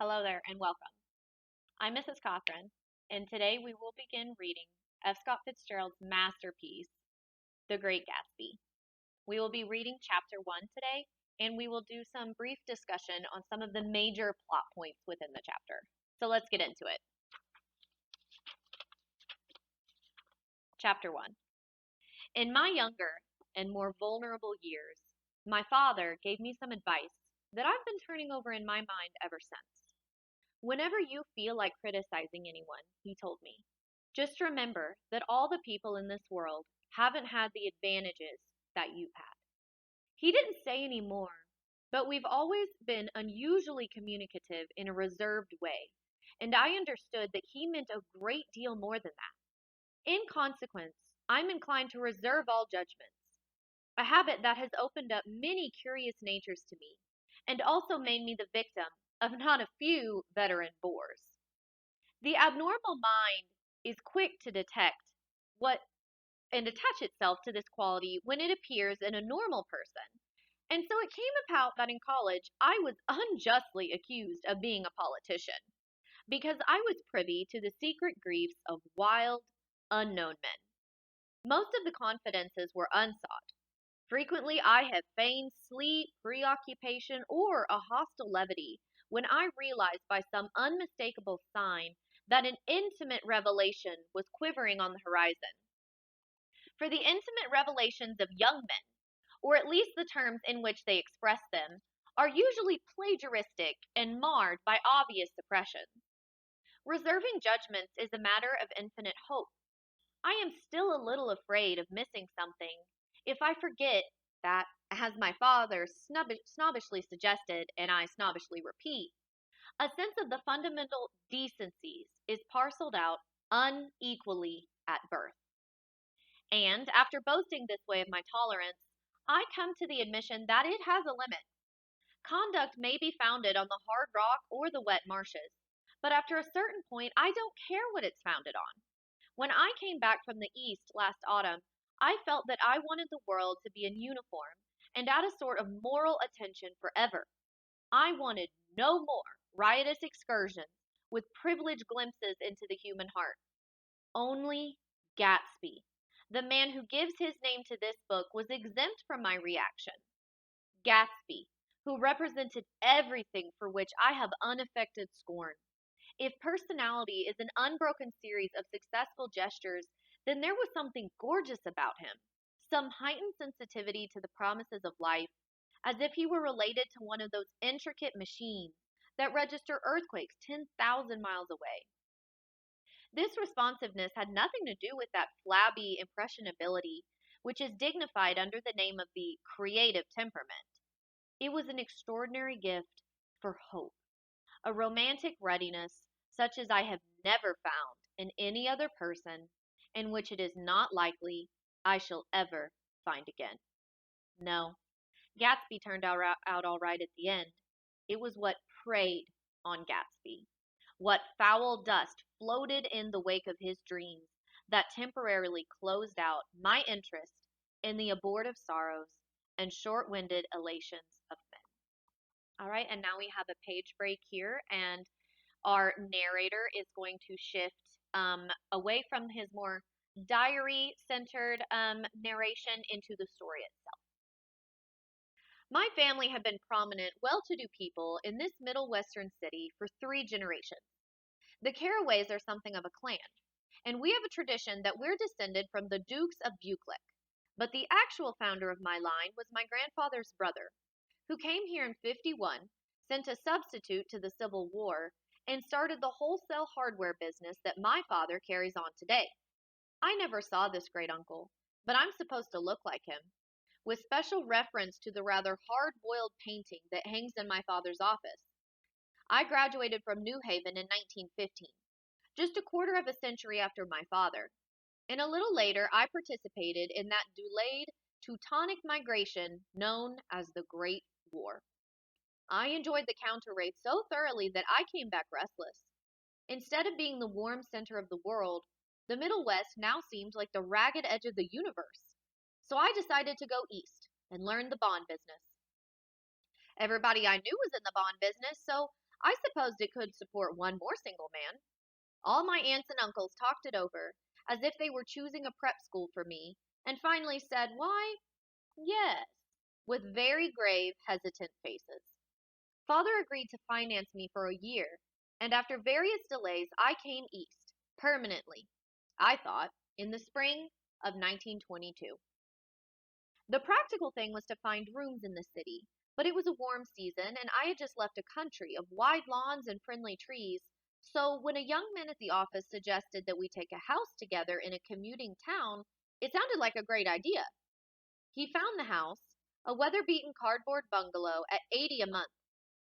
Hello there and welcome. I'm Mrs. Cochran, and today we will begin reading F. Scott Fitzgerald's masterpiece, The Great Gatsby. We will be reading chapter 1 today, and we will do some brief discussion on some of the major plot points within the chapter. So let's get into it. Chapter 1. In my younger and more vulnerable years, my father gave me some advice that I've been turning over in my mind ever since. Whenever you feel like criticizing anyone, he told me, just remember that all the people in this world haven't had the advantages that you've had. He didn't say any more, but we've always been unusually communicative in a reserved way, and I understood that he meant a great deal more than that. In consequence, I'm inclined to reserve all judgments, a habit that has opened up many curious natures to me, and also made me the victim of not a few veteran bores. The abnormal mind is quick to detect what and attach itself to this quality when it appears in a normal person. And so it came about that in college I was unjustly accused of being a politician because I was privy to the secret griefs of wild, unknown men. Most of the confidences were unsought. Frequently I have feigned sleep, preoccupation, or a hostile levity when I realized by some unmistakable sign that an intimate revelation was quivering on the horizon. For the intimate revelations of young men, or at least the terms in which they express them, are usually plagiaristic and marred by obvious suppressions. Reserving judgments is a matter of infinite hope. I am still a little afraid of missing something if I forget that, as my father snobbishly suggested, and I snobbishly repeat, a sense of the fundamental decencies is parceled out unequally at birth. And after boasting this way of my tolerance, I come to the admission that it has a limit. Conduct may be founded on the hard rock or the wet marshes, but after a certain point, I don't care what it's founded on. When I came back from the East last autumn, I felt that I wanted the world to be in uniform and at a sort of moral attention forever. I wanted no more riotous excursions with privileged glimpses into the human heart. Only Gatsby, the man who gives his name to this book, was exempt from my reaction. Gatsby, who represented everything for which I have unaffected scorn. If personality is an unbroken series of successful gestures, then there was something gorgeous about him, some heightened sensitivity to the promises of life, as if he were related to one of those intricate machines that register earthquakes 10,000 miles away. This responsiveness had nothing to do with that flabby impressionability which is dignified under the name of the creative temperament. It was an extraordinary gift for hope, a romantic readiness such as I have never found in any other person, and which it is not likely I shall ever find again. No, Gatsby turned out all right at the end. It was what preyed on Gatsby, what foul dust floated in the wake of his dreams, that temporarily closed out my interest in the abortive sorrows and short-winded elations of men. All right, and now we have a page break here, and our narrator is going to shift away from his more diary centered narration into the story itself. My family had been prominent, well to do people in this middle western city for 3 generations. The Carraways are something of a clan, and we have a tradition that we're descended from the Dukes of Buccleuch. But the actual founder of my line was my grandfather's brother, who came here in '51, sent a substitute to the Civil War, and started the wholesale hardware business that my father carries on today. I never saw this great uncle, but I'm supposed to look like him, with special reference to the rather hard-boiled painting that hangs in my father's office. I graduated from New Haven in 1915, just a quarter of a century after my father, and a little later I participated in that delayed Teutonic migration known as the Great War. I enjoyed the counter raid so thoroughly that I came back restless. Instead of being the warm center of the world, the Middle West now seemed like the ragged edge of the universe. So I decided to go east and learn the bond business. Everybody I knew was in the bond business, so I supposed it could support one more single man. All my aunts and uncles talked it over, as if they were choosing a prep school for me, and finally said, "Why, yes," with very grave, hesitant faces. Father agreed to finance me for a year, and after various delays, I came east, permanently, I thought, in the spring of 1922. The practical thing was to find rooms in the city, but it was a warm season, and I had just left a country of wide lawns and friendly trees. So when a young man at the office suggested that we take a house together in a commuting town, it sounded like a great idea. He found the house, a weather-beaten cardboard bungalow at 80 a month,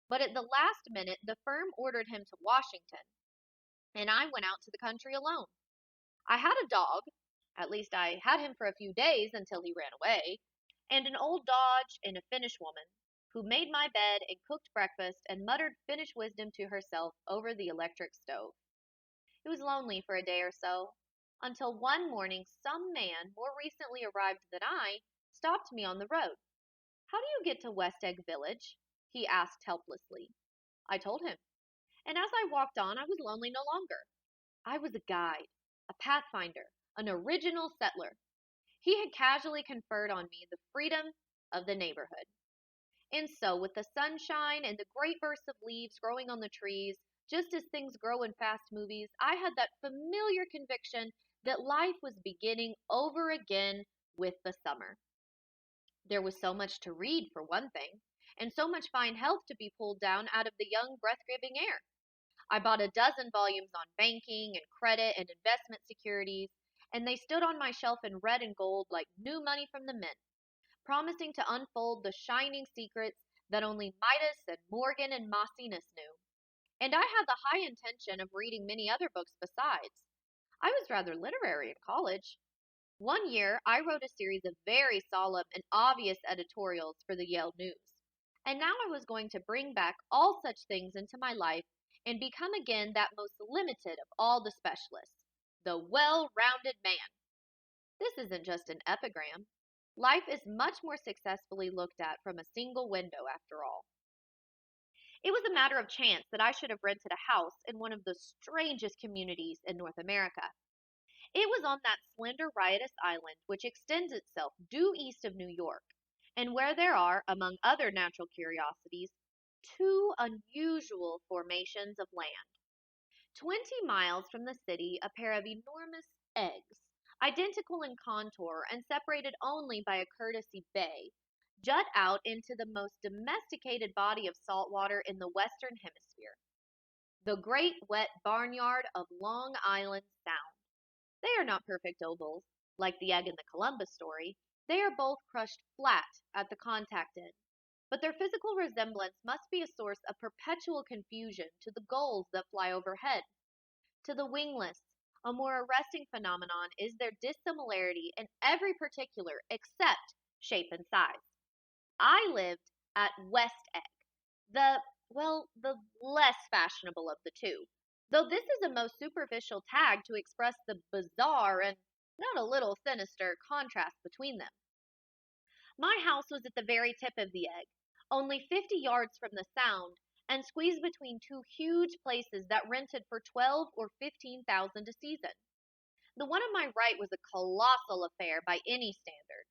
but at the last minute the firm ordered him to Washington, and I went out to the country alone. I had a dog, at least I had him for a few days until he ran away, and an old Dodge and a Finnish woman who made my bed and cooked breakfast and muttered Finnish wisdom to herself over the electric stove. It was lonely for a day or so, until one morning some man more recently arrived than I stopped me on the road. "How do you get to West Egg Village?" he asked helplessly. I told him, and as I walked on I was lonely no longer. I was a guide, a pathfinder, an original settler. He had casually conferred on me the freedom of the neighborhood. And so, with the sunshine and the great bursts of leaves growing on the trees, just as things grow in fast movies, I had that familiar conviction that life was beginning over again with the summer. There was so much to read, for one thing, and so much fine health to be pulled down out of the young, breath giving air. I bought a dozen volumes on banking and credit and investment securities, and they stood on my shelf in red and gold like new money from the mint, promising to unfold the shining secrets that only Midas and Morgan and Maecenas knew. And I had the high intention of reading many other books besides. I was rather literary in college. One year, I wrote a series of very solemn and obvious editorials for the Yale News. And now I was going to bring back all such things into my life and become again that most limited of all the specialists, the well rounded man. This isn't just an epigram. Life is much more successfully looked at from a single window, after all. It was a matter of chance that I should have rented a house in one of the strangest communities in North America. It was on that slender, riotous island which extends itself due east of New York, and where there are, among other natural curiosities, two unusual formations of land. 20 miles from the city, a pair of enormous eggs, identical in contour and separated only by a courtesy bay, jut out into the most domesticated body of salt water in the Western Hemisphere, the great wet barnyard of Long Island Sound. They are not perfect ovals, like the egg in the Columbus story. They are both crushed flat at the contact end, but their physical resemblance must be a source of perpetual confusion to the gulls that fly overhead. To the wingless, a more arresting phenomenon is their dissimilarity in every particular except shape and size. I lived at West Egg, the less fashionable of the two, though this is a most superficial tag to express the bizarre and not a little sinister contrast between them. My house was at the very tip of the egg, only 50 yards from the Sound, and squeezed between two huge places that rented for 12 or 15,000 a season. The one on my right was a colossal affair by any standard.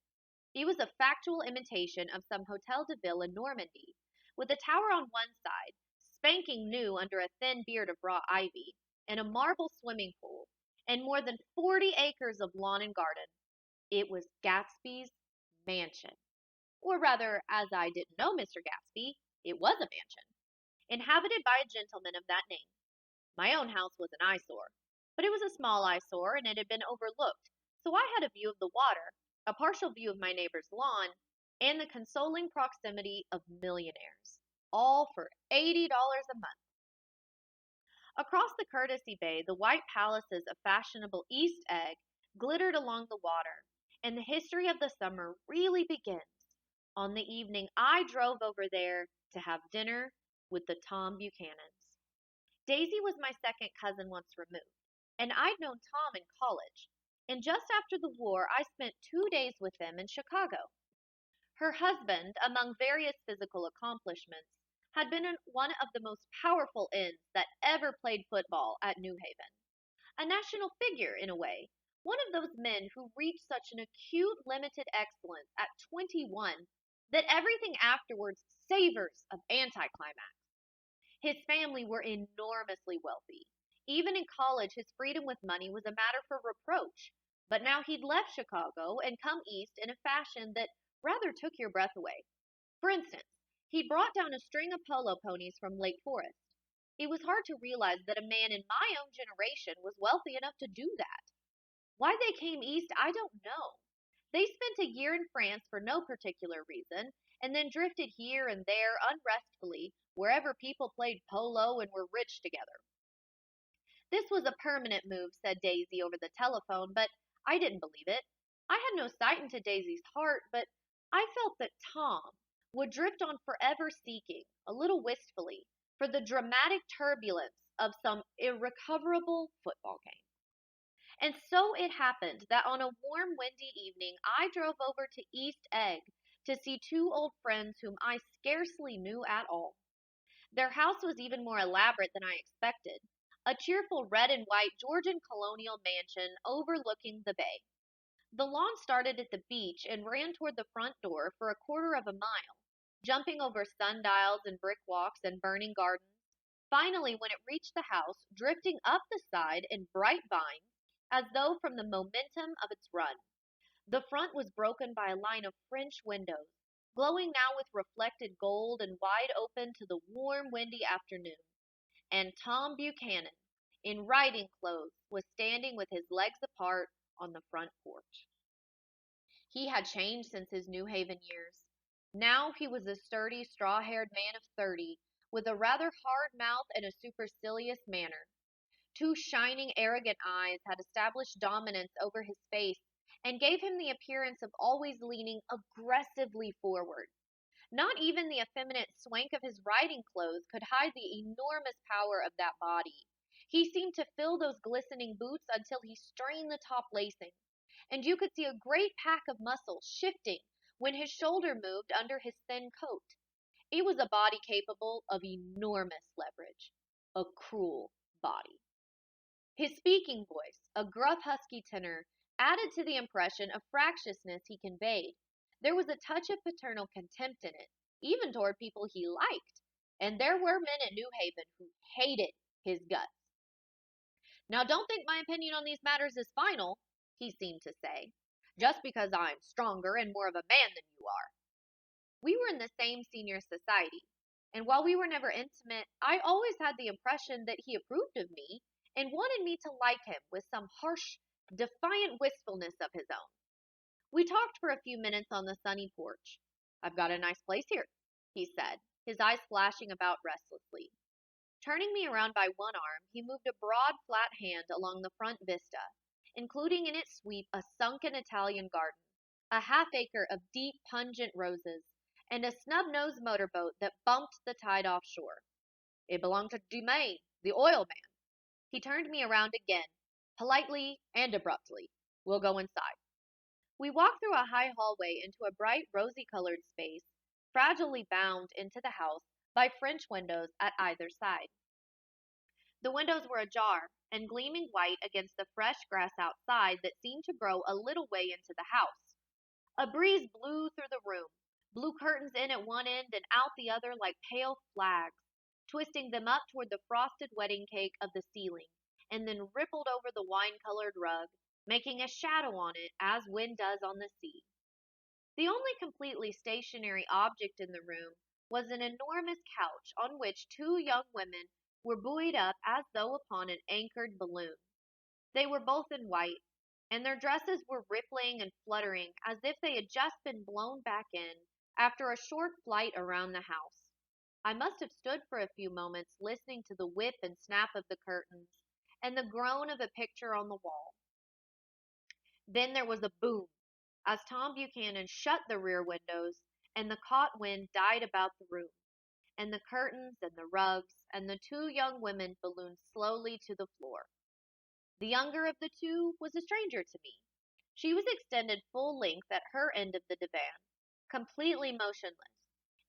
It was a factual imitation of some Hotel de Ville in Normandy, with a tower on one side, spanking new under a thin beard of raw ivy, and a marble swimming pool, and more than 40 acres of lawn and garden. It was Gatsby's mansion. Or rather, as I didn't know Mr. Gatsby, it was a mansion, inhabited by a gentleman of that name. My own house was an eyesore, but it was a small eyesore and it had been overlooked, so I had a view of the water, a partial view of my neighbor's lawn, and the consoling proximity of millionaires, all for $80 a month. Across the courtesy bay, the white palaces of fashionable East Egg glittered along the water, and the history of the summer really begins on the evening I drove over there to have dinner with the Tom Buchanans. Daisy was my second cousin once removed, and I'd known Tom in college, and just after the war I spent 2 days with them in Chicago. Her husband, among various physical accomplishments, had been one of the most powerful ends that ever played football at New Haven. A national figure, in a way. One of those men who reached such an acute, limited excellence at 21 that everything afterwards savors of anticlimax. His family were enormously wealthy. Even in college, his freedom with money was a matter for reproach. But now he'd left Chicago and come east in a fashion that rather took your breath away. For instance, he brought down a string of polo ponies from Lake Forest. It was hard to realize that a man in my own generation was wealthy enough to do that. Why they came east, I don't know. They spent a year in France for no particular reason, and then drifted here and there unrestfully wherever people played polo and were rich together. This was a permanent move, said Daisy over the telephone, but I didn't believe it. I had no sight into Daisy's heart, but I felt that Tom would drift on forever seeking, a little wistfully, for the dramatic turbulence of some irrecoverable football game. And so it happened that on a warm, windy evening I drove over to East Egg to see two old friends whom I scarcely knew at all. Their house was even more elaborate than I expected, a cheerful red and white Georgian colonial mansion overlooking the bay. The lawn started at the beach and ran toward the front door for a quarter of a mile, jumping over sundials and brick walks and burning gardens. Finally, when it reached the house, drifting up the side in bright vines, as though from the momentum of its run. The front was broken by a line of French windows, glowing now with reflected gold and wide open to the warm, windy afternoon. And Tom Buchanan, in riding clothes, was standing with his legs apart on the front porch. He had changed since his New Haven years. Now he was a sturdy, straw haired man of 30, with a rather hard mouth and a supercilious manner. Two shining, arrogant eyes had established dominance over his face and gave him the appearance of always leaning aggressively forward. Not even the effeminate swank of his riding clothes could hide the enormous power of that body. He seemed to fill those glistening boots until he strained the top lacing, and you could see a great pack of muscles shifting when his shoulder moved under his thin coat. It was a body capable of enormous leverage. A cruel body. His speaking voice, a gruff husky tenor, added to the impression of fractiousness he conveyed. There was a touch of paternal contempt in it, even toward people he liked, and there were men at New Haven who hated his guts. Now, don't think my opinion on these matters is final, he seemed to say, just because I'm stronger and more of a man than you are. We were in the same senior society, and while we were never intimate, I always had the impression that he approved of me and wanted me to like him with some harsh, defiant wistfulness of his own. We talked for a few minutes on the sunny porch. I've got a nice place here, he said, his eyes flashing about restlessly. Turning me around by one arm, he moved a broad, flat hand along the front vista, including in its sweep a sunken Italian garden, a half-acre of deep, pungent roses, and a snub-nosed motorboat that bumped the tide offshore. It belonged to Dumaine, the oil man. He turned me around again, politely and abruptly. We'll go inside. We walked through a high hallway into a bright, rosy-colored space, fragilely bound into the house by French windows at either side. The windows were ajar and gleaming white against the fresh grass outside that seemed to grow a little way into the house. A breeze blew through the room, blew curtains in at one end and out the other like pale flags, twisting them up toward the frosted wedding cake of the ceiling, and then rippled over the wine-colored rug, making a shadow on it as wind does on the sea. The only completely stationary object in the room was an enormous couch on which two young women were buoyed up as though upon an anchored balloon. They were both in white, and their dresses were rippling and fluttering as if they had just been blown back in after a short flight around the house. I must have stood for a few moments listening to the whip and snap of the curtains and the groan of a picture on the wall. Then there was a boom as Tom Buchanan shut the rear windows and the caught wind died about the room, and the curtains and the rugs and the two young women ballooned slowly to the floor. The younger of the two was a stranger to me. She was extended full length at her end of the divan, completely motionless,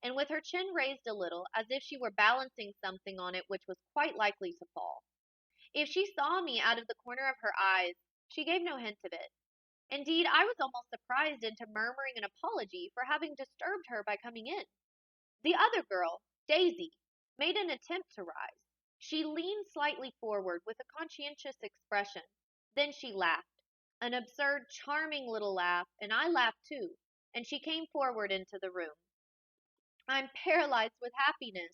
and with her chin raised a little, as if she were balancing something on it which was quite likely to fall. If she saw me out of the corner of her eyes, she gave no hint of it. Indeed, I was almost surprised into murmuring an apology for having disturbed her by coming in. The other girl, Daisy, made an attempt to rise. She leaned slightly forward with a conscientious expression. Then she laughed. An absurd, charming little laugh, and I laughed too, and she came forward into the room. I'm paralyzed with happiness.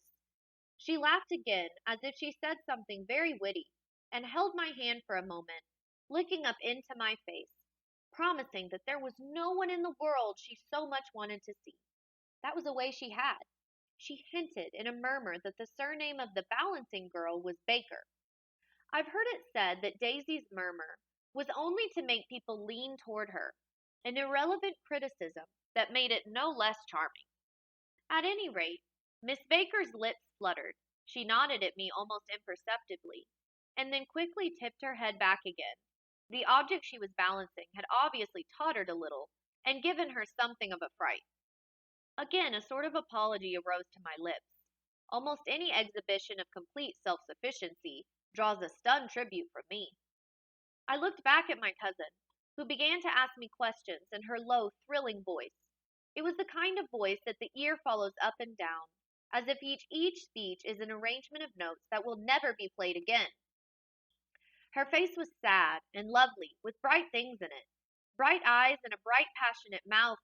She laughed again, as if she said something very witty, and held my hand for a moment, looking up into my face, promising that there was no one in the world she so much wanted to see. That was a way she had. She hinted in a murmur that the surname of the balancing girl was Baker. I've heard it said that Daisy's murmur was only to make people lean toward her, an irrelevant criticism that made it no less charming. At any rate, Miss Baker's lips fluttered. She nodded at me almost imperceptibly, and then quickly tipped her head back again. The object she was balancing had obviously tottered a little and given her something of a fright. Again, a sort of apology arose to my lips. Almost any exhibition of complete self sufficiency draws a stunned tribute from me. I looked back at my cousin, who began to ask me questions in her low, thrilling voice. It was the kind of voice that the ear follows up and down, as if each speech is an arrangement of notes that will never be played again. Her face was sad and lovely, with bright things in it, bright eyes and a bright, passionate mouth,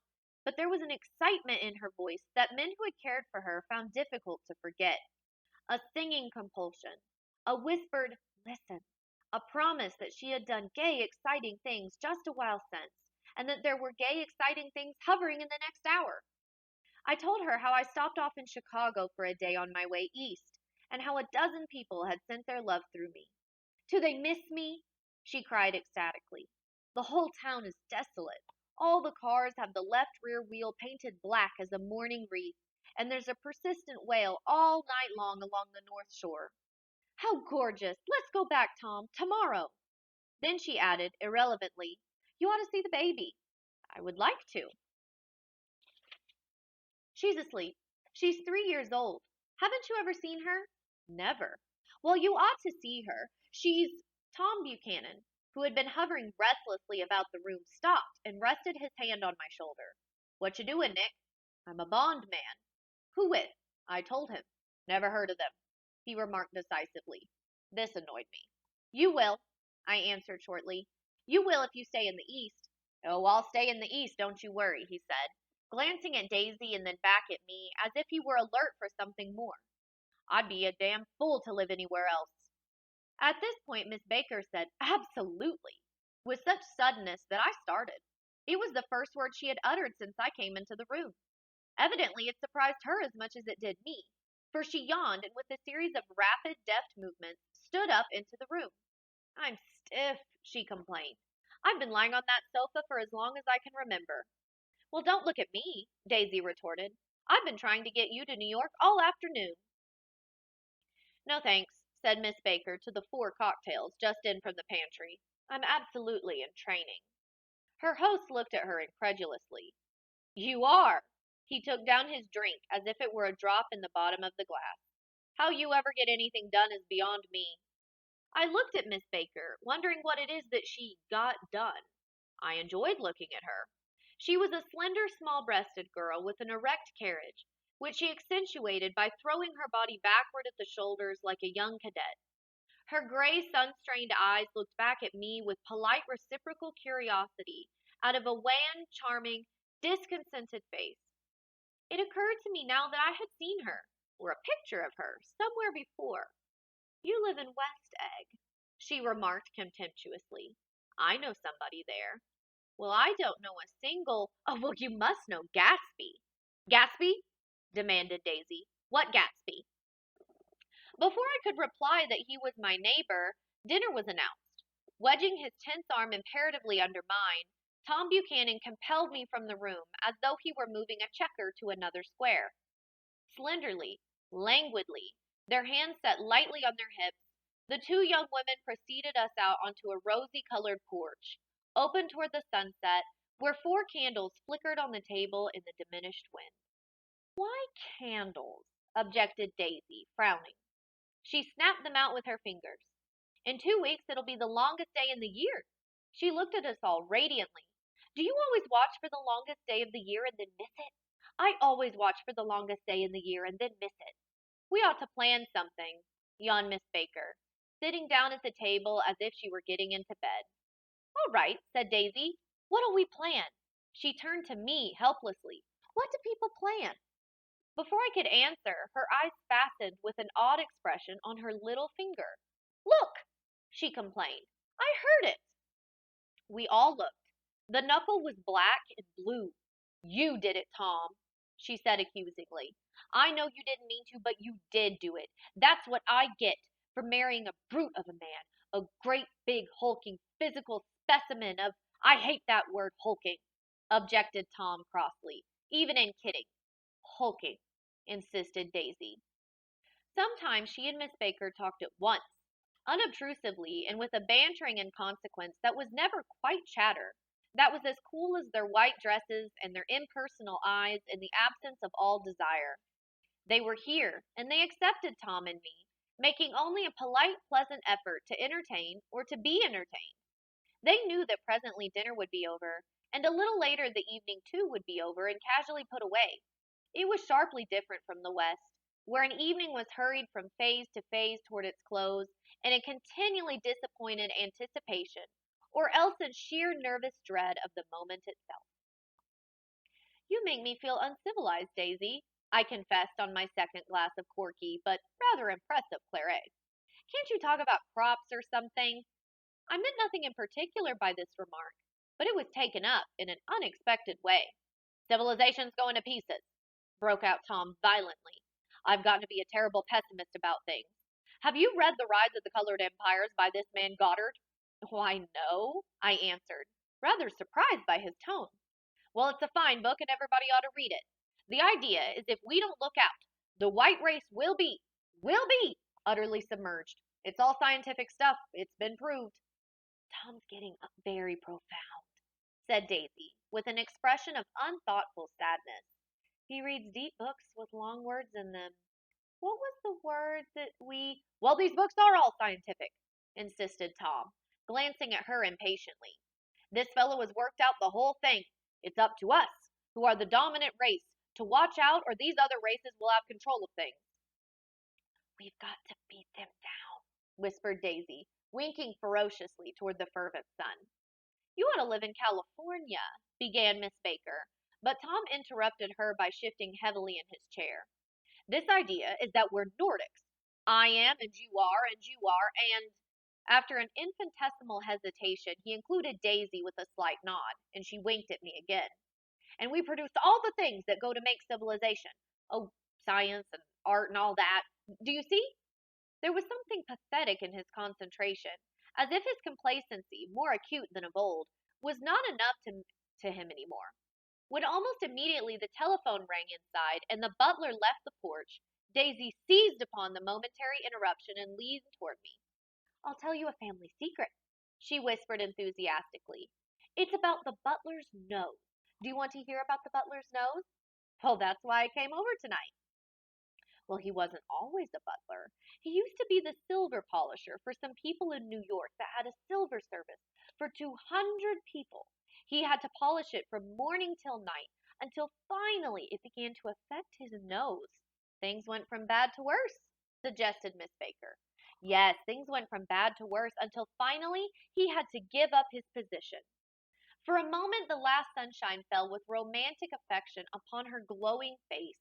but there was an excitement in her voice that men who had cared for her found difficult to forget. A singing compulsion, a whispered "listen," a promise that she had done gay, exciting things just a while since, and that there were gay, exciting things hovering in the next hour. I told her how I stopped off in Chicago for a day on my way east, and how a dozen people had sent their love through me. Do they miss me? She cried ecstatically. The whole town is desolate. All the cars have the left rear wheel painted black as a mourning wreath, and there's a persistent wail all night long along the North Shore. How gorgeous! Let's go back, Tom, tomorrow. Then she added, irrelevantly, You ought to see the baby. I would like to. She's asleep. She's 3 years old. Haven't you ever seen her? Never. Well, you ought to see her. She's Tom Buchanan, who had been hovering breathlessly about the room, stopped and rested his hand on my shoulder. What you doing, Nick? I'm a bond man. Who with? I told him. Never heard of them, he remarked decisively. This annoyed me. You will, I answered shortly. You will if you stay in the East. Oh, I'll stay in the East, don't you worry, he said, glancing at Daisy and then back at me as if he were alert for something more. I'd be a damn fool to live anywhere else. At this point, Miss Baker said, Absolutely, with such suddenness that I started. It was the first word she had uttered since I came into the room. Evidently, it surprised her as much as it did me, for she yawned and, with a series of rapid, deft movements, stood up into the room. I'm stiff, she complained. I've been lying on that sofa for as long as I can remember. Well, don't look at me, Daisy retorted. I've been trying to get you to New York all afternoon. No thanks, said Miss Baker to the 4 cocktails just in from the pantry. I'm absolutely in training. Her host looked at her incredulously. You are. He took down his drink as if it were a drop in the bottom of the glass. How you ever get anything done is beyond me. I looked at Miss Baker, wondering what it is that she got done. I enjoyed looking at her. She was a slender, small-breasted girl with an erect carriage, which she accentuated by throwing her body backward at the shoulders like a young cadet. Her gray, sun-strained eyes looked back at me with polite, reciprocal curiosity out of a wan, charming, discontented face. It occurred to me now that I had seen her, or a picture of her, somewhere before. You live in West Egg, she remarked contemptuously. I know somebody there. Well, I don't know a single. Oh, well, you must know Gatsby. Gatsby? Demanded Daisy. What Gatsby? Before I could reply that he was my neighbor, dinner was announced. Wedging his tense arm imperatively under mine, Tom Buchanan compelled me from the room as though he were moving a checker to another square. Slenderly, languidly, their hands set lightly on their hips, the 2 young women preceded us out onto a rosy-colored porch, open toward the sunset, where 4 candles flickered on the table in the diminished wind. Why candles? Objected Daisy, frowning. She snapped them out with her fingers. In 2 weeks, it'll be the longest day in the year. She looked at us all radiantly. Do you always watch for the longest day of the year and then miss it? I always watch for the longest day in the year and then miss it. We ought to plan something, yawned Miss Baker, sitting down at the table as if she were getting into bed. All right, said Daisy. What'll we plan? She turned to me helplessly. What do people plan? Before I could answer, her eyes fastened with an odd expression on her little finger. Look, she complained. I heard it. We all looked. The knuckle was black and blue. You did it, Tom, she said accusingly. I know you didn't mean to, but you did do it. That's what I get for marrying a brute of a man, a great big hulking physical specimen of, I hate that word hulking, objected Tom crossly, even in kidding. Hulking, insisted Daisy. Sometimes she and Miss Baker talked at once, unobtrusively and with a bantering inconsequence that was never quite chatter, that was as cool as their white dresses and their impersonal eyes in the absence of all desire. They were here, and they accepted Tom and me, making only a polite, pleasant effort to entertain or to be entertained. They knew that presently dinner would be over, and a little later the evening too would be over and casually put away. It was sharply different from the West, where an evening was hurried from phase to phase toward its close in a continually disappointed anticipation, or else in sheer nervous dread of the moment itself. You make me feel uncivilized, Daisy, I confessed on my second glass of corky but rather impressive claret. Can't you talk about crops or something? I meant nothing in particular by this remark, but it was taken up in an unexpected way. Civilization's going to pieces, broke out Tom violently. I've gotten to be a terrible pessimist about things. Have you read The Rise of the Colored Empires by this man Goddard? Why, no, I answered, rather surprised by his tone. Well, it's a fine book and everybody ought to read it. The idea is if we don't look out, the white race will be utterly submerged. It's all scientific stuff. It's been proved. Tom's getting very profound, said Daisy, with an expression of unthoughtful sadness. He reads deep books with long words in them. What was the word that we. Well, these books are all scientific, insisted Tom, glancing at her impatiently. This fellow has worked out the whole thing. It's up to us, who are the dominant race, to watch out, or these other races will have control of things. We've got to beat them down, whispered Daisy, winking ferociously toward the fervent sun. You ought to live in California, began Miss Baker, but Tom interrupted her by shifting heavily in his chair. This idea is that we're Nordics. I am, and you are, and. After an infinitesimal hesitation, he included Daisy with a slight nod, and she winked at me again. And we produce all the things that go to make civilization. Oh, science and art and all that. Do you see? There was something pathetic in his concentration, as if his complacency, more acute than of old, was not enough to him any more. When almost immediately the telephone rang inside and the butler left the porch, Daisy seized upon the momentary interruption and leaned toward me. I'll tell you a family secret, she whispered enthusiastically. It's about the butler's nose. Do you want to hear about the butler's nose? Well, that's why I came over tonight. Well, he wasn't always a butler. He used to be the silver polisher for some people in New York that had a silver service for 200 people. He had to polish it from morning till night until finally it began to affect his nose. Things went from bad to worse, suggested Miss Baker. Yes, things went from bad to worse until finally he had to give up his position. For a moment, the last sunshine fell with romantic affection upon her glowing face.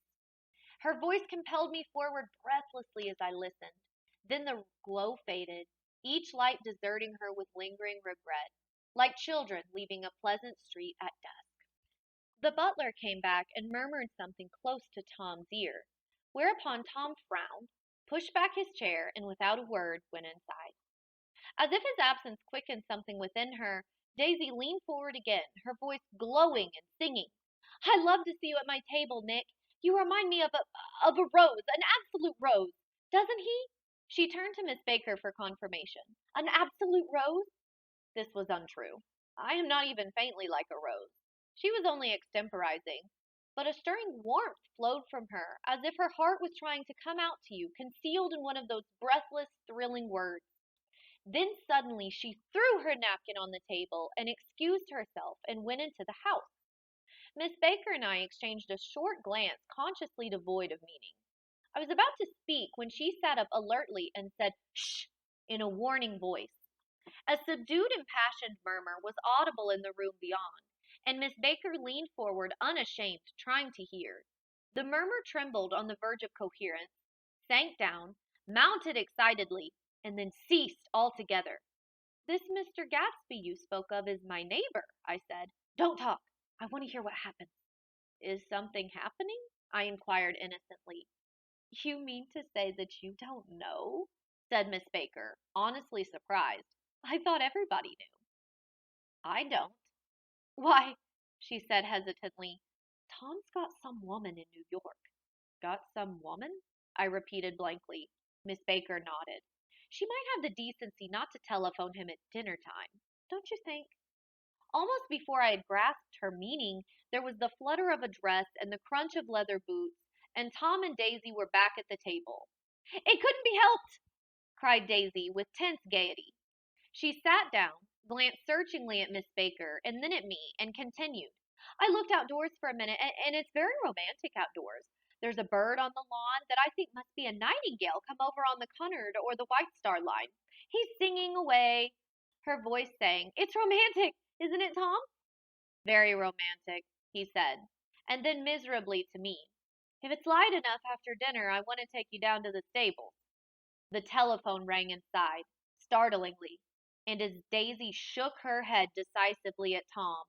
Her voice compelled me forward breathlessly as I listened. Then the glow faded, each light deserting her with lingering regret, like children leaving a pleasant street at dusk. The butler came back and murmured something close to Tom's ear, whereupon Tom frowned, pushed back his chair, and without a word went inside. As if his absence quickened something within her, Daisy leaned forward again, her voice glowing and singing. I love to see you at my table, Nick. You remind me of a rose, an absolute rose. Doesn't he? She turned to Miss Baker for confirmation. An absolute rose? This was untrue. I am not even faintly like a rose. She was only extemporizing. but a stirring warmth flowed from her, as if her heart was trying to come out to you, concealed in one of those breathless, thrilling words. Then suddenly she threw her napkin on the table and excused herself and went into the house. Miss Baker and I exchanged a short glance, consciously devoid of meaning. I was about to speak when she sat up alertly and said, "Shh," in a warning voice. A subdued, impassioned murmur was audible in the room beyond, and Miss Baker leaned forward unashamed, trying to hear. The murmur trembled on the verge of coherence, sank down, mounted excitedly, and then ceased altogether. "This Mr. Gatsby you spoke of is my neighbor," I said. "Don't talk. I want to hear what happened." "Is something happening?" I inquired innocently. "You mean to say that you don't know?" said Miss Baker, honestly surprised. "I thought everybody knew." "I don't." "Why," she said hesitantly, "Tom's got some woman in New York." "Got some woman?" I repeated blankly. Miss Baker nodded. "She might have the decency not to telephone him at dinner time, don't you think?" Almost before I had grasped her meaning, there was the flutter of a dress and the crunch of leather boots, and Tom and Daisy were back at the table. "It couldn't be helped!" cried Daisy with tense gaiety. She sat down, glanced searchingly at Miss Baker and then at me, and continued. "I looked outdoors for a minute, and it's very romantic outdoors. There's a bird on the lawn that I think must be a nightingale come over on the Cunard or the White Star Line. He's singing away." Her voice sang. "It's romantic, isn't it, Tom?" "Very romantic," he said, and then miserably to me, "If it's light enough after dinner, I want to take you down to the stables." The telephone rang inside, startlingly, and as Daisy shook her head decisively at Tom,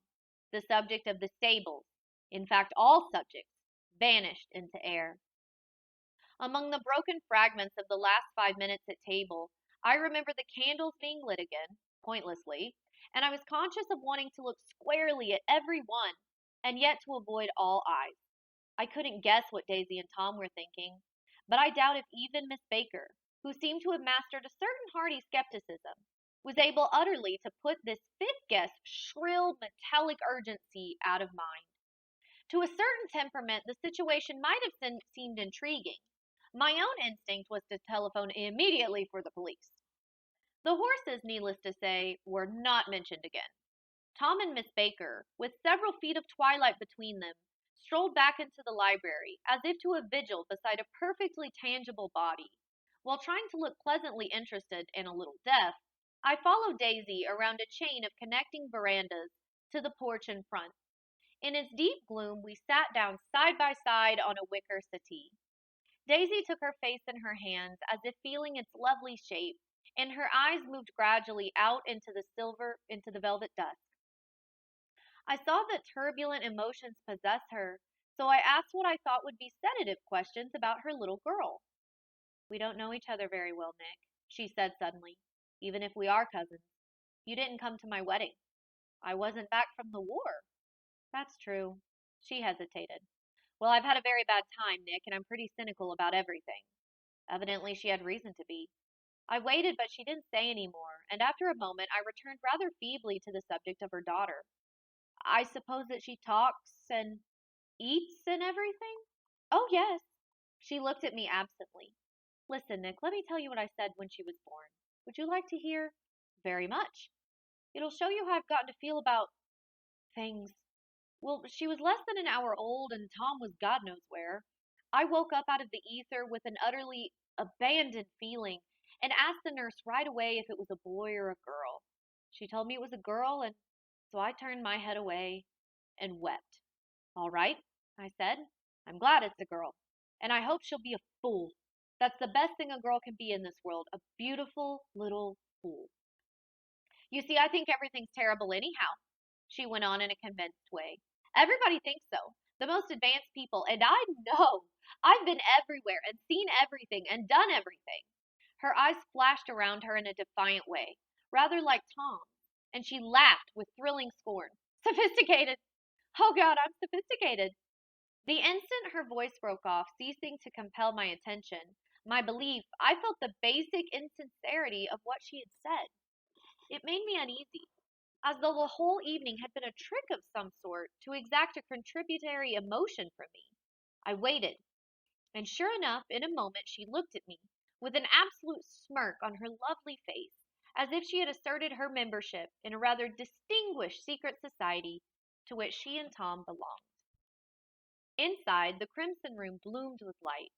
the subject of the stables, in fact all subjects, vanished into air. Among the broken fragments of the last 5 minutes at table, I remember the candles being lit again, pointlessly, and I was conscious of wanting to look squarely at every one, and yet to avoid all eyes. I couldn't guess what Daisy and Tom were thinking, but I doubt if even Miss Baker, who seemed to have mastered a certain hearty skepticism, was able utterly to put this fifth guest's shrill, metallic urgency out of mind. To a certain temperament, the situation might have seemed intriguing. My own instinct was to telephone immediately for the police. The horses, needless to say, were not mentioned again. Tom and Miss Baker, with several feet of twilight between them, strolled back into the library, as if to a vigil beside a perfectly tangible body. While trying to look pleasantly interested and a little deaf, I followed Daisy around a chain of connecting verandas to the porch in front. In its deep gloom, we sat down side by side on a wicker settee. Daisy took her face in her hands as if feeling its lovely shape, and her eyes moved gradually out into the velvet dusk. I saw that turbulent emotions possess her, so I asked what I thought would be sedative questions about her little girl. "We don't know each other very well, Nick," she said suddenly, "even if we are cousins. You didn't come to my wedding. I wasn't back from the war." "That's true." She hesitated. "Well, I've had a very bad time, Nick, and I'm pretty cynical about everything." Evidently, she had reason to be. I waited, but she didn't say any more, and after a moment I returned rather feebly to the subject of her daughter. "I suppose that she talks and eats and everything?" "Oh, yes." She looked at me absently. "Listen, Nick, let me tell you what I said when she was born. Would you like to hear?" "Very much. It'll show you how I've gotten to feel about things. Well, she was less than an hour old, and Tom was God knows where. I woke up out of the ether with an utterly abandoned feeling and asked the nurse right away if it was a boy or a girl. She told me it was a girl, and so I turned my head away and wept. 'All right,' I said. 'I'm glad it's a girl, and I hope she'll be a fool. That's the best thing a girl can be in this world, a beautiful little fool.' You see, I think everything's terrible anyhow," she went on in a convinced way. "Everybody thinks so. The most advanced people, and I know. I've been everywhere and seen everything and done everything." Her eyes flashed around her in a defiant way, rather like Tom's, and she laughed with thrilling scorn. "Sophisticated! Oh God, I'm sophisticated." The instant her voice broke off, ceasing to compel my attention, my belief, I felt the basic insincerity of what she had said. It made me uneasy. as though the whole evening had been a trick of some sort to exact a contributory emotion from me. I waited, and sure enough, in a moment she looked at me, with an absolute smirk on her lovely face, as if she had asserted her membership in a rather distinguished secret society to which she and Tom belonged. Inside, the Crimson Room bloomed with light.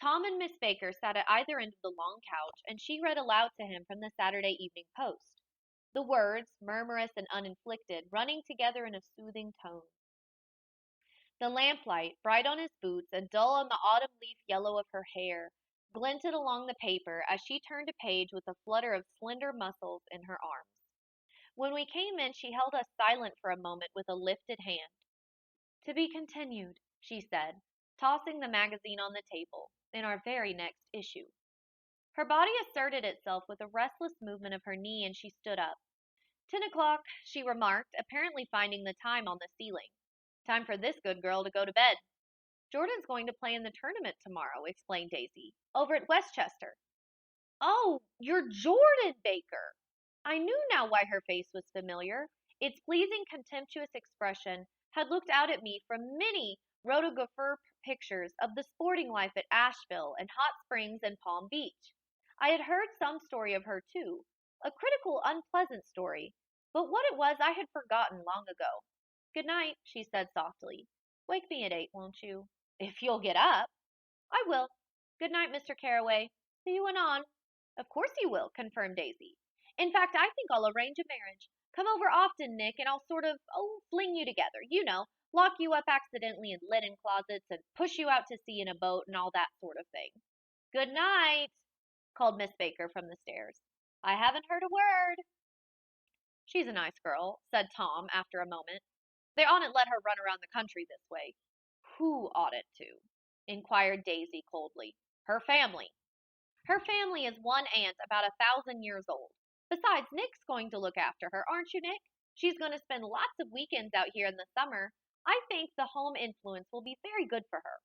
Tom and Miss Baker sat at either end of the long couch, and she read aloud to him from the Saturday Evening Post, the words, murmurous and uninflected, running together in a soothing tone. The lamplight, bright on his boots and dull on the autumn leaf yellow of her hair, glinted along the paper as she turned a page with a flutter of slender muscles in her arms. When we came in, she held us silent for a moment with a lifted hand. "To be continued," she said, tossing the magazine on the table, "in our very next issue." Her body asserted itself with a restless movement of her knee, and she stood up. "10 o'clock," she remarked, apparently finding the time on the ceiling. "Time for this good girl to go to bed." "Jordan's going to play in the tournament tomorrow," explained Daisy, "over at Westchester." "Oh, you're Jordan Baker!" I knew now why her face was familiar. Its pleasing, contemptuous expression had looked out at me from many rotogravure pictures of the sporting life at Asheville and Hot Springs and Palm Beach. I had heard some story of her, too, a critical, unpleasant story, but what it was I had forgotten long ago. "Good night," she said softly. "Wake me at 8, won't you?" "If you'll get up." "I will. Good night, Mr. Carraway. See you anon." "Of course you will," confirmed Daisy. "In fact, I think I'll arrange a marriage. Come over often, Nick, and I'll sort of, fling you together. Lock you up accidentally in linen closets and push you out to sea in a boat and all that sort of thing." "Good night," called Miss Baker from the stairs. "I haven't heard a word." "She's a nice girl," said Tom after a moment. "They oughtn't let her run around the country this way." "Who oughtn't to?" inquired Daisy coldly. "Her family." "Her family is one aunt about 1,000 years old. Besides, Nick's going to look after her, aren't you, Nick? She's going to spend lots of weekends out here in the summer. I think the home influence will be very good for her."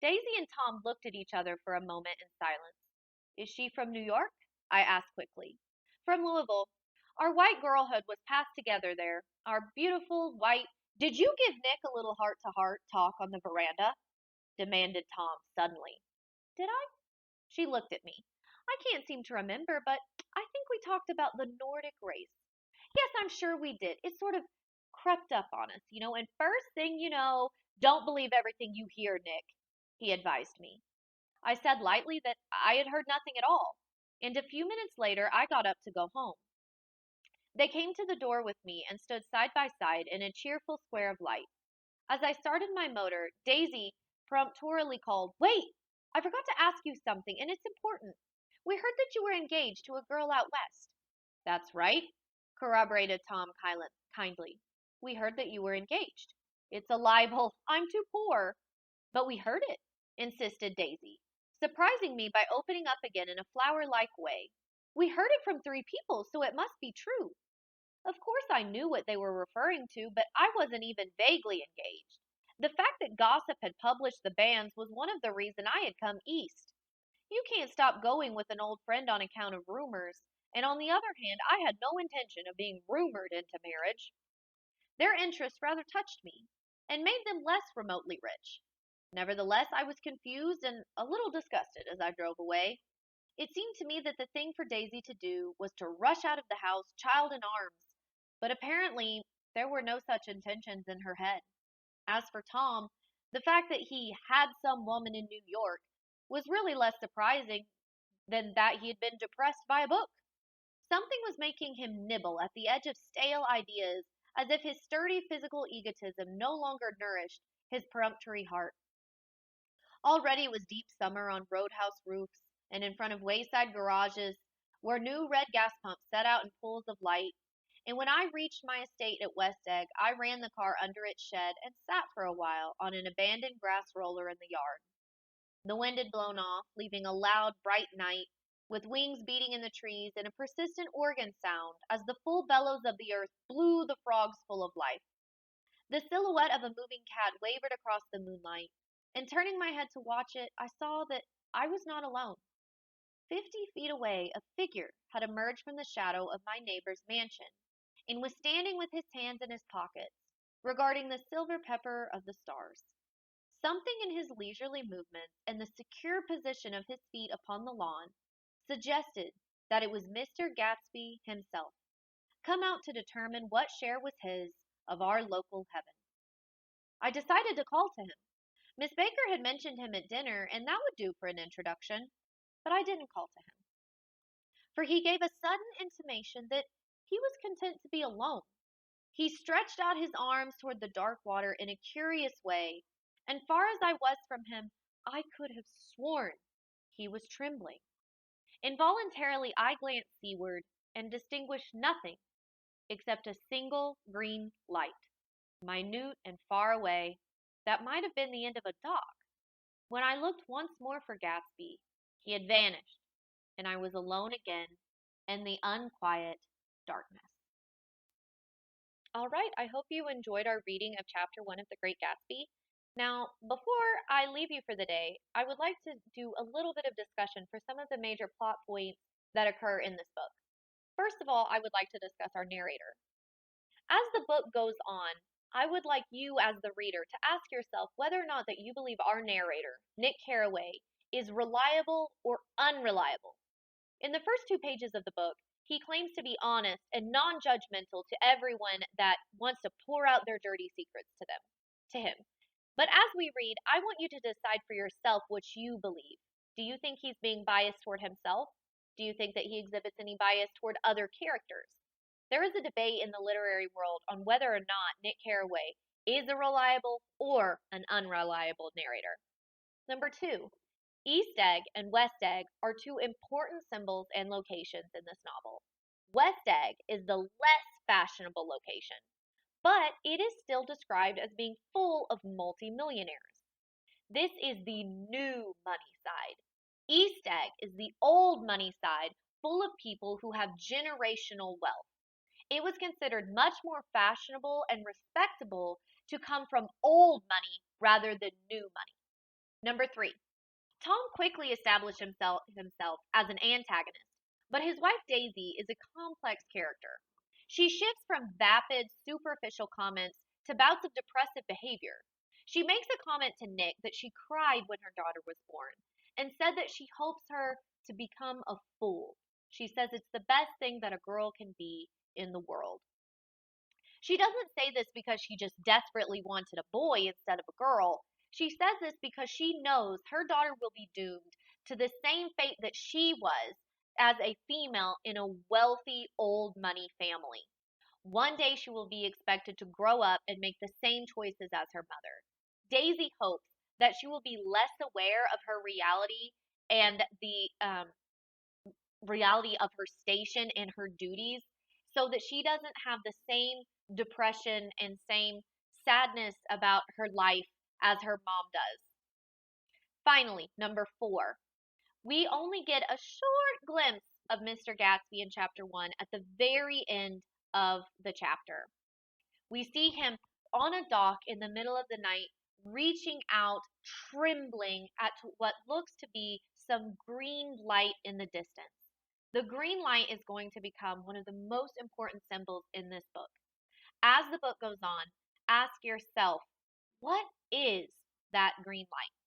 Daisy and Tom looked at each other for a moment in silence. "Is she from New York?" I asked quickly. "From Louisville. Our white girlhood was passed together there. Our beautiful white—" "Did you give Nick a little heart-to-heart talk on the veranda?" demanded Tom suddenly. "Did I?" She looked at me. "I can't seem to remember, but I think we talked about the Nordic race. Yes, I'm sure we did. It sort of crept up on us, and first thing you know, don't believe everything you hear, Nick," he advised me. I said lightly that I had heard nothing at all, and a few minutes later I got up to go home. They came to the door with me and stood side by side in a cheerful square of light. As I started my motor, Daisy peremptorily called, "Wait! I forgot to ask you something, and it's important. We heard that you were engaged to a girl out west." "That's right," corroborated Tom kindly. "We heard that you were engaged." "It's a libel. I'm too poor." "But we heard it," insisted Daisy, surprising me by opening up again in a flower-like way. "We heard it from 3 people, so it must be true." Of course I knew what they were referring to, but I wasn't even vaguely engaged. The fact that gossip had published the banns was one of the reasons I had come east. You can't stop going with an old friend on account of rumors, and on the other hand, I had no intention of being rumored into marriage. Their interest rather touched me, and made them less remotely rich. Nevertheless, I was confused and a little disgusted as I drove away. It seemed to me that the thing for Daisy to do was to rush out of the house, child in arms, but apparently there were no such intentions in her head. As for Tom, the fact that he had some woman in New York was really less surprising than that he had been depressed by a book. Something was making him nibble at the edge of stale ideas, as if his sturdy physical egotism no longer nourished his peremptory heart. Already it was deep summer on roadhouse roofs and in front of wayside garages where new red gas pumps set out in pools of light, and when I reached my estate at West Egg, I ran the car under its shed and sat for a while on an abandoned grass roller in the yard. The wind had blown off, leaving a loud, bright night, with wings beating in the trees and a persistent organ sound as the full bellows of the earth blew the frogs full of life. The silhouette of a moving cat wavered across the moonlight, and turning my head to watch it, I saw that I was not alone. 50 feet away, a figure had emerged from the shadow of my neighbor's mansion, and was standing with his hands in his pockets, regarding the silver pepper of the stars. Something in his leisurely movements and the secure position of his feet upon the lawn suggested that it was Mr. Gatsby himself, come out to determine what share was his of our local heaven. I decided to call to him. Miss Baker had mentioned him at dinner, and that would do for an introduction, but I didn't call to him, for he gave a sudden intimation that he was content to be alone. He stretched out his arms toward the dark water in a curious way, and far as I was from him, I could have sworn he was trembling. Involuntarily, I glanced seaward and distinguished nothing except a single green light, minute and far away, that might have been the end of a dock. When I looked once more for Gatsby, he had vanished, and I was alone again in the unquiet darkness. All right, I hope you enjoyed our reading of Chapter 1 of The Great Gatsby. Now, before I leave you for the day, I would like to do a little bit of discussion for some of the major plot points that occur in this book. First of all, I would like to discuss our narrator. As the book goes on, I would like you as the reader to ask yourself whether or not that you believe our narrator, Nick Carraway, is reliable or unreliable. In the first 2 pages of the book, he claims to be honest and non-judgmental to everyone that wants to pour out their dirty secrets to him. But as we read, I want you to decide for yourself what you believe. Do you think he's being biased toward himself? Do you think that he exhibits any bias toward other characters? There is a debate in the literary world on whether or not Nick Carraway is a reliable or an unreliable narrator. Number 2, East Egg and West Egg are 2 important symbols and locations in this novel. West Egg is the less fashionable location, but it is still described as being full of multimillionaires. This is the new money side. East Egg is the old money side, full of people who have generational wealth. It was considered much more fashionable and respectable to come from old money rather than new money. Number 3, Tom quickly established himself as an antagonist, but his wife Daisy is a complex character. She shifts from vapid, superficial comments to bouts of depressive behavior. She makes a comment to Nick that she cried when her daughter was born and said that she hopes her to become a fool. She says it's the best thing that a girl can be in the world. She doesn't say this because she just desperately wanted a boy instead of a girl. She says this because she knows her daughter will be doomed to the same fate that she was as a female in a wealthy old money family. One day she will be expected to grow up and make the same choices as her mother. Daisy hopes that she will be less aware of her reality and the reality of her station and her duties so that she doesn't have the same depression and same sadness about her life as her mom does. Finally, number 4, we only get a short glimpse of Mr. Gatsby in chapter 1 at the very end of the chapter. We see him on a dock in the middle of the night, reaching out, trembling at what looks to be some green light in the distance. The green light is going to become one of the most important symbols in this book. As the book goes on, ask yourself, what is that green light?